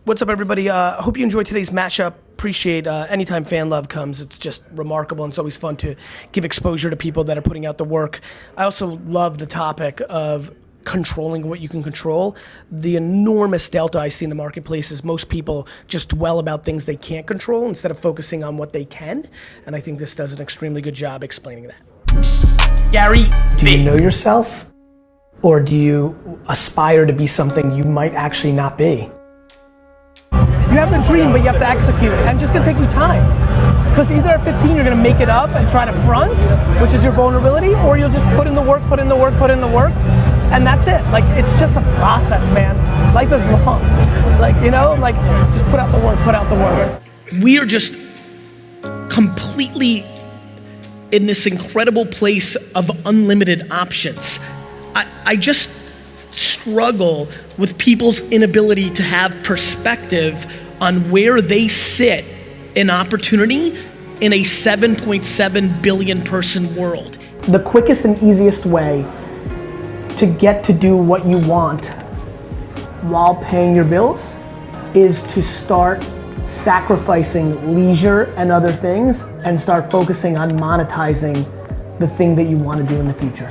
What's up, everybody? Hope you enjoyed today's mashup. Appreciate anytime fan love comes. It's just remarkable, and it's always fun to give exposure to people that are putting out the work. I also love the topic of controlling what you can control. The enormous delta I see in the marketplace is most people just dwell about things they can't control instead of focusing on what they can, and I think this does an extremely good job explaining that. Gary, do you know yourself, or do you aspire to be something you might actually not be? You have the dream, but you have to execute it, and it's just gonna take you time. Because either at 15 you're gonna make it up and try to front, which is your vulnerability, or you'll just put in the work, and that's it. Like, it's just a process, man. Life is long. Like, you know, like, just put out the work. We are just completely in this incredible place of unlimited options. I just struggle with people's inability to have perspective on where they sit in opportunity in a 7.7 billion person world. The quickest and easiest way to get to do what you want while paying your bills is to start sacrificing leisure and other things and start focusing on monetizing the thing that you want to do in the future.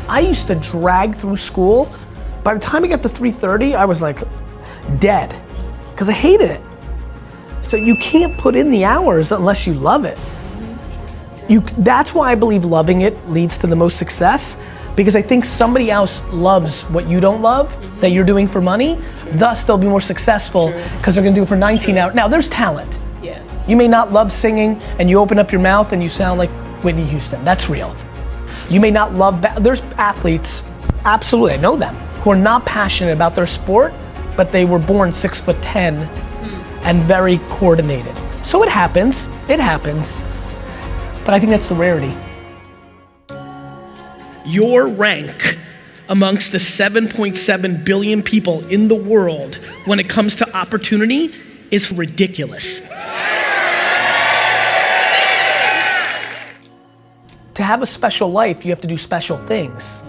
I used to drag through school. By the time I got to 3:30, I was like dead, because I hated it. So you can't put in the hours unless you love it. That's why I believe loving it leads to the most success, because I think somebody else loves what you don't love, that you're doing for money, thus they'll be more successful because they're gonna do it for 19 hours. Now there's talent. Yes. You may not love singing and you open up your mouth and you sound like Whitney Houston, that's real. You may not love, there's athletes, absolutely, I know them, who are not passionate about their sport, but they were born 6'10" and very coordinated. So it happens, but I think that's the rarity. Your rank amongst the 7.7 billion people in the world when it comes to opportunity is ridiculous. To have a special life, you have to do special things.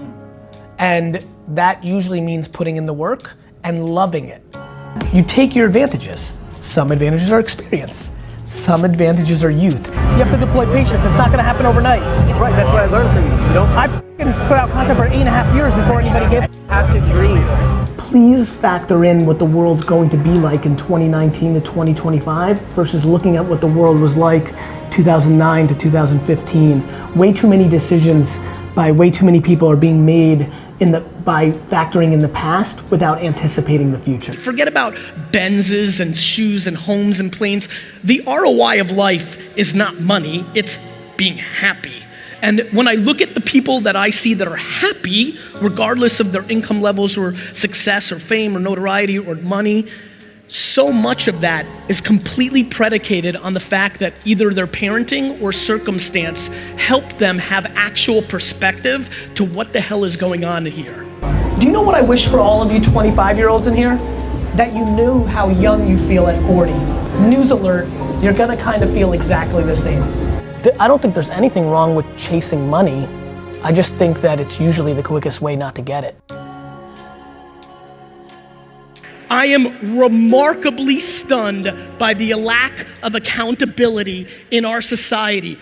And that usually means putting in the work and loving it. You take your advantages. Some advantages are experience. Some advantages are youth. You have to deploy patience. It's not gonna happen overnight. Right, that's what I learned from you. I put out content for 8.5 years before anybody gave. Have to dream. Please factor in what the world's going to be like in 2019 to 2025 versus looking at what the world was like 2009 to 2015. Way too many decisions by way too many people are being made by factoring in the past without anticipating the future. Forget about Benzes and shoes and homes and planes. The ROI of life is not money, it's being happy. And when I look at the people that I see that are happy, regardless of their income levels or success or fame or notoriety or money, so much of that is completely predicated on the fact that either their parenting or circumstance helped them have actual perspective to what the hell is going on here. Do you know what I wish for all of you 25-year-olds in here? That you knew how young you feel at 40. News alert, you're gonna kind of feel exactly the same. I don't think there's anything wrong with chasing money. I just think that it's usually the quickest way not to get it. I am remarkably stunned by the lack of accountability in our society.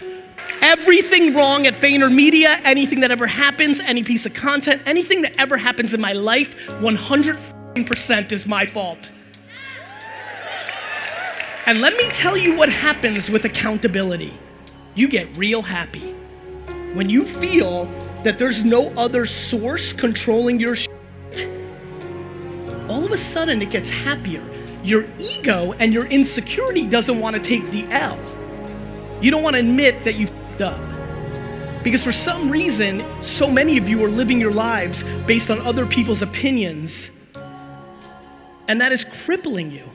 Everything wrong at VaynerMedia, anything that ever happens, any piece of content, anything that ever happens in my life, 100% is my fault. And let me tell you what happens with accountability. You get real happy. When you feel that there's no other source controlling your shit, all of a sudden it gets happier. Your ego and your insecurity doesn't want to take the L. You don't want to admit that you f***ed up. Because for some reason, so many of you are living your lives based on other people's opinions, and that is crippling you.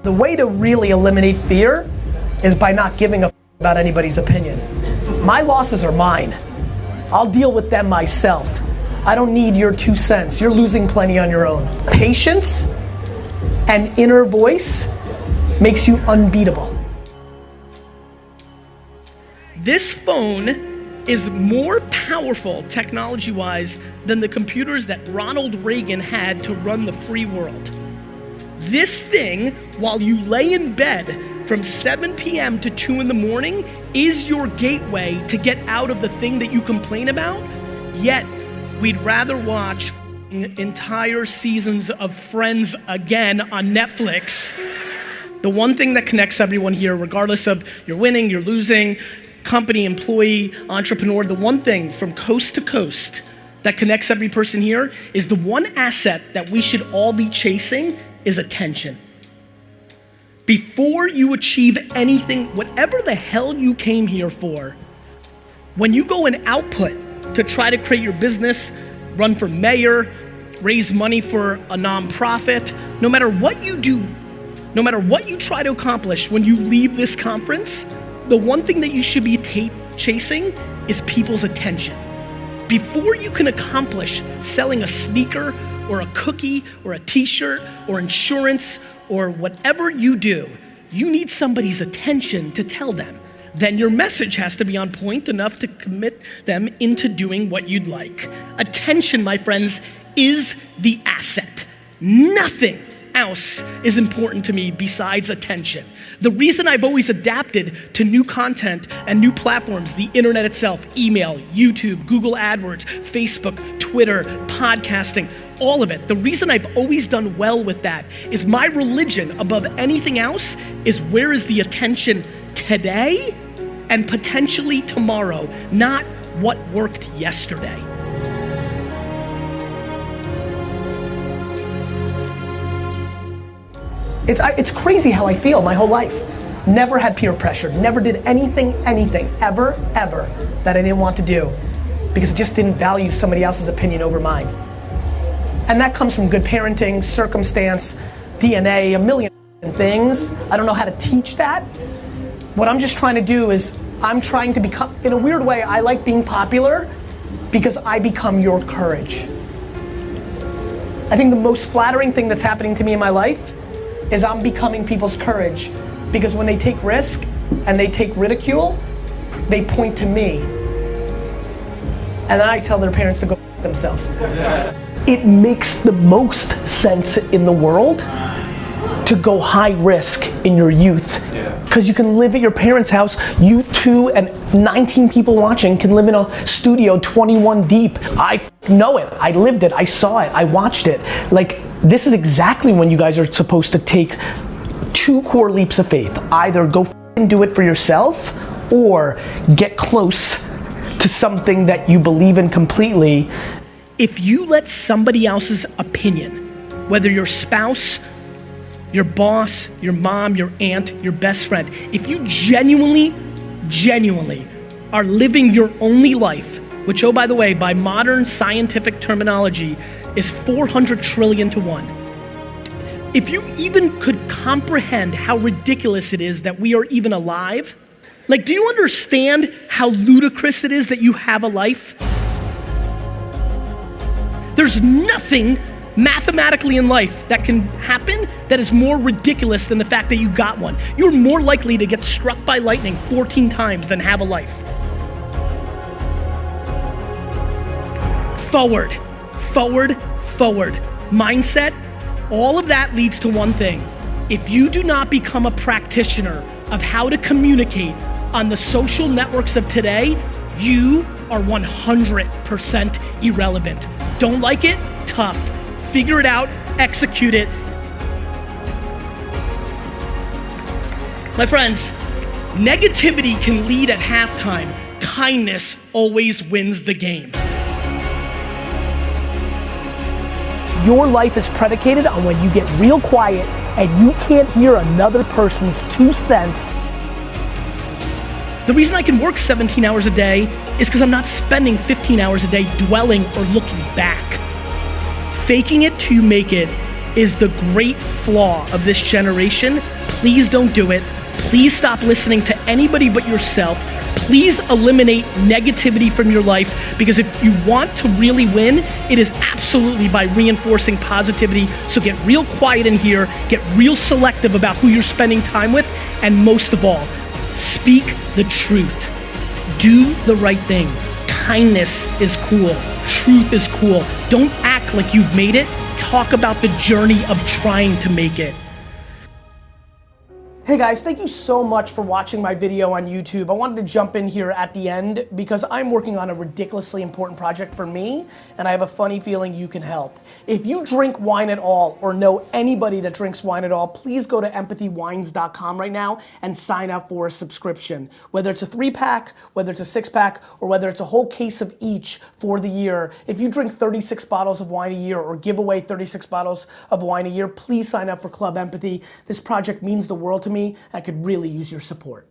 The way to really eliminate fear is by not giving a f*** about anybody's opinion. My losses are mine. I'll deal with them myself. I don't need your 2 cents. You're losing plenty on your own. Patience and inner voice makes you unbeatable. This phone is more powerful technology-wise than the computers that Ronald Reagan had to run the free world. This thing, while you lay in bed from 7 p.m. to 2 in the morning, is your gateway to get out of the thing that you complain about, yet we'd rather watch entire seasons of Friends again on Netflix. The one thing that connects everyone here, regardless of you're winning, you're losing, company, employee, entrepreneur, the one thing from coast to coast that connects every person here is the one asset that we should all be chasing is attention. Before you achieve anything, whatever the hell you came here for, when you go and output to try to create your business, run for mayor, raise money for a nonprofit, no matter what you do, no matter what you try to accomplish when you leave this conference, the one thing that you should be chasing is people's attention. Before you can accomplish selling a sneaker or a cookie or a t-shirt or insurance or whatever you do, you need somebody's attention to tell them. Then your message has to be on point enough to commit them into doing what you'd like. Attention, my friends, is the asset. Nothing else is important to me besides attention. The reason I've always adapted to new content and new platforms, the internet itself, email, YouTube, Google AdWords, Facebook, Twitter, podcasting, all of it. The reason I've always done well with that is my religion above anything else is where is the attention today and potentially tomorrow, not what worked yesterday. It's crazy how I feel my whole life. Never had peer pressure, never did anything, ever, that I didn't want to do because I just didn't value somebody else's opinion over mine. And that comes from good parenting, circumstance, DNA, a million things. I don't know how to teach that. What I'm just trying to do is I'm trying to become, in a weird way, I like being popular because I become your courage. I think the most flattering thing that's happening to me in my life is I'm becoming people's courage because when they take risk and they take ridicule, they point to me. And then I tell their parents to go themselves. It makes the most sense in the world to go high risk in your youth because you can live at your parents' house. You 2 and 19 people watching can live in a studio 21 deep. I know it, I lived it, I saw it, I watched it. Like, this is exactly when you guys are supposed to take 2 core leaps of faith. Either go and do it for yourself or get close to something that you believe in completely. If you let somebody else's opinion, whether your spouse, your boss, your mom, your aunt, your best friend, if you genuinely are living your only life, which, oh, by the way, by modern scientific terminology, is 400 trillion to 1. If you even could comprehend how ridiculous it is that we are even alive, like, do you understand how ludicrous it is that you have a life? There's nothing mathematically in life that can happen that is more ridiculous than the fact that you got one. You're more likely to get struck by lightning 14 times than have a life. Forward. Mindset, all of that leads to one thing. If you do not become a practitioner of how to communicate on the social networks of today, you are 100% irrelevant. Don't like it? Tough. Figure it out, execute it. My friends, negativity can lead at halftime. Kindness always wins the game. Your life is predicated on when you get real quiet and you can't hear another person's 2 cents. The reason I can work 17 hours a day is because I'm not spending 15 hours a day dwelling or looking back. Faking it till you make it is the great flaw of this generation. Please don't do it. Please stop listening to anybody but yourself. Please eliminate negativity from your life, because if you want to really win, it is absolutely by reinforcing positivity. So get real quiet in here, get real selective about who you're spending time with, and most of all, speak the truth. Do the right thing. Kindness is cool. Truth is cool. Don't act like you've made it. Talk about the journey of trying to make it. Hey guys, thank you so much for watching my video on YouTube. I wanted to jump in here at the end because I'm working on a ridiculously important project for me, and I have a funny feeling you can help. If you drink wine at all or know anybody that drinks wine at all, please go to empathywines.com right now and sign up for a subscription. Whether it's a 3-pack, whether it's a 6-pack, or whether it's a whole case of each for the year. If you drink 36 bottles of wine a year or give away 36 bottles of wine a year, please sign up for Club Empathy. This project means the world to me. I could really use your support.